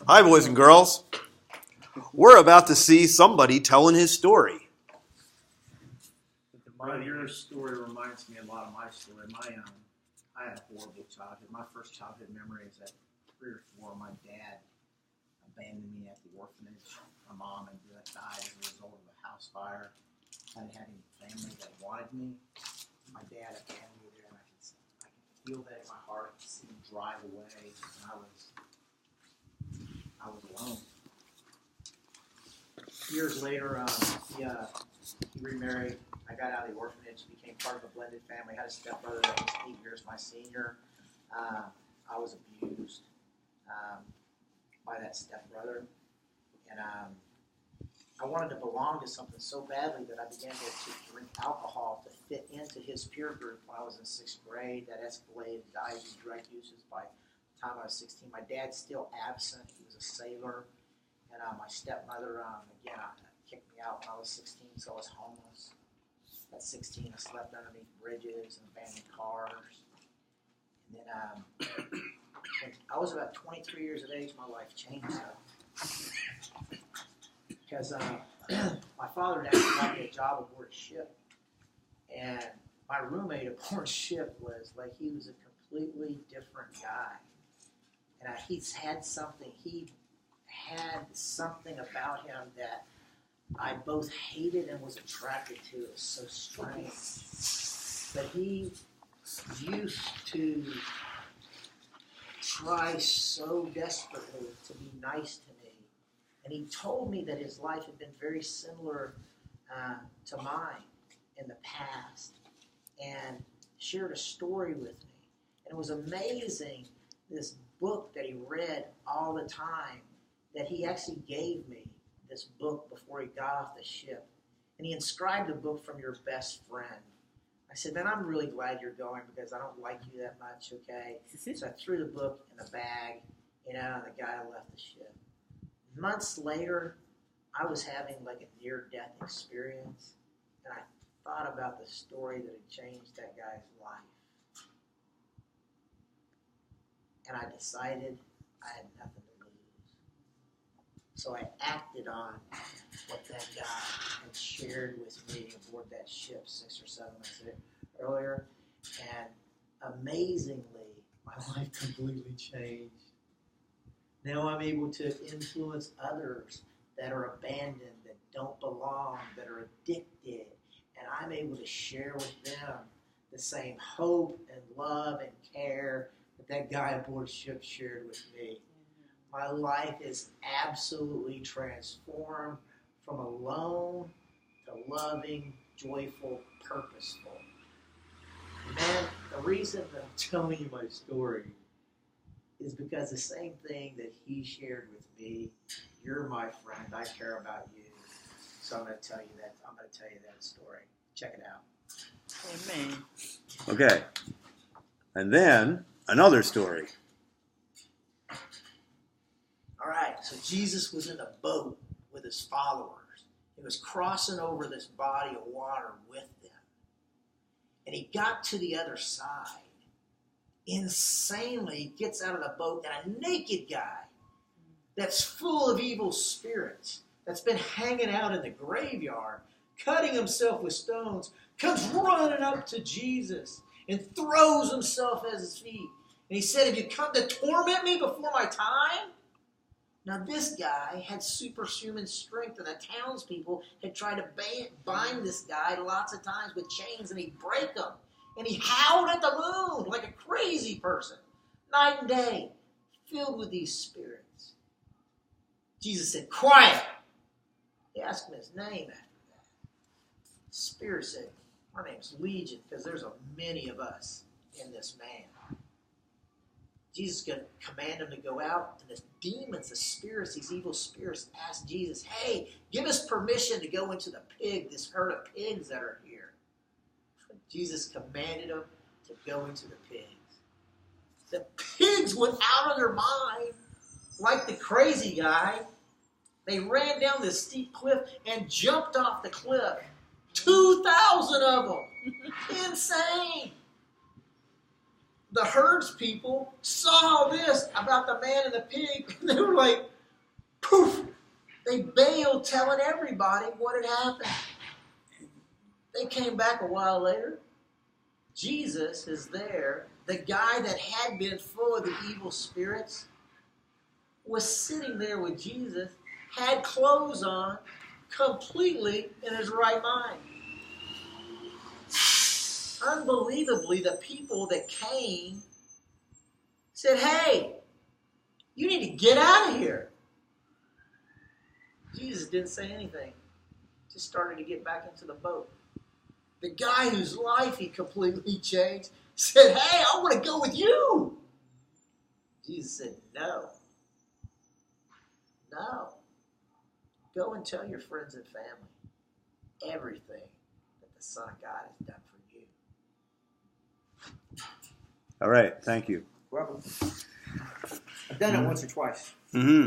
Hi, boys and girls. We're about to see somebody telling his story. Well, your story reminds me a lot of my story. I had a horrible childhood. My first childhood memory is at 3 or 4. My dad abandoned me at the orphanage. My mom and dad died as a result of a house fire. I didn't have any family that wanted me. My dad abandoned me there, and I could feel that in my heart. See him drive away, and I was alone. Years later, he remarried. I got out of the orphanage, became part of a blended family. I had a stepbrother that was 8 years my senior. I was abused by that stepbrother, and I wanted to belong to something so badly that I began to drink alcohol to fit into his peer group. When I was in 6th grade, that escalated to IV drug uses. By the time I was 16, my dad's still absent. He was a sailor. And my stepmother, again, kicked me out when I was 16, so I was homeless. At 16, I slept underneath bridges and abandoned cars. And then when I was about 23 years of age, my life changed. Because my father had actually got me a job aboard a ship. And my roommate aboard ship was like, he was a completely different guy. And he had something about him that I both hated and was attracted to. It was so strange. But he used to try so desperately to be nice to me. And he told me that his life had been very similar to mine in the past, and shared a story with me. And it was amazing, this book that he read all the time, that he actually gave me this book before he got off the ship. And he inscribed the book, "From your best friend." I said, "Man, I'm really glad you're going because I don't like you that much, okay?" So I threw the book in the bag, and the guy left the ship. Months later, I was having like a near-death experience, and I thought about the story that had changed that guy's life. And I decided I had nothing to lose. So I acted on what that guy had shared with me aboard that ship 6 or 7 months earlier. And amazingly, my life completely changed. Now I'm able to influence others that are abandoned, that don't belong, that are addicted. And I'm able to share with them the same hope and love and care that guy aboard ship shared with me. My life is absolutely transformed from alone to loving, joyful, purposeful. Man, the reason that I'm telling you my story is because the same thing that he shared with me, you're my friend, I care about you. So I'm going to tell you that story. Check it out. Amen. Okay. And then another story. All right, so Jesus was in a boat with his followers. He was crossing over this body of water with them. And he got to the other side. Insanely, he gets out of the boat, and a naked guy that's full of evil spirits, that's been hanging out in the graveyard, cutting himself with stones, comes running up to Jesus and throws himself at his feet. And he said, "Have you come to torment me before my time?" Now this guy had superhuman strength, and the townspeople had tried to bind this guy lots of times with chains, and he'd break them. And he howled at the moon like a crazy person, night and day, filled with these spirits. Jesus said, "Quiet." He asked him his name after that. The spirit said, "My name's Legion, because there's many of us in this man." Jesus commanded him to go out, and the demons, the spirits, these evil spirits, asked Jesus, "Hey, give us permission to go into this herd of pigs that are here." Jesus commanded them to go into the pigs. The pigs went out of their mind like the crazy guy. They ran down this steep cliff and jumped off the cliff. 2,000 of them. Insane. the herds people saw this about the man and the pig, and they were like, poof! They bailed telling everybody what had happened. They came back a while later. Jesus is there. The guy that had been full of the evil spirits was sitting there with Jesus, had clothes on, completely in his right mind. Unbelievably, the people that came said, hey, you need to get out of here. Jesus didn't say anything. Just started to get back into the boat. The guy whose life he completely changed said, hey, I want to go with you. Jesus said, no. No. Go and tell your friends and family everything that the Son of God has done for you. All right. Thank you. Welcome. I've done it once or twice. Mm-hmm.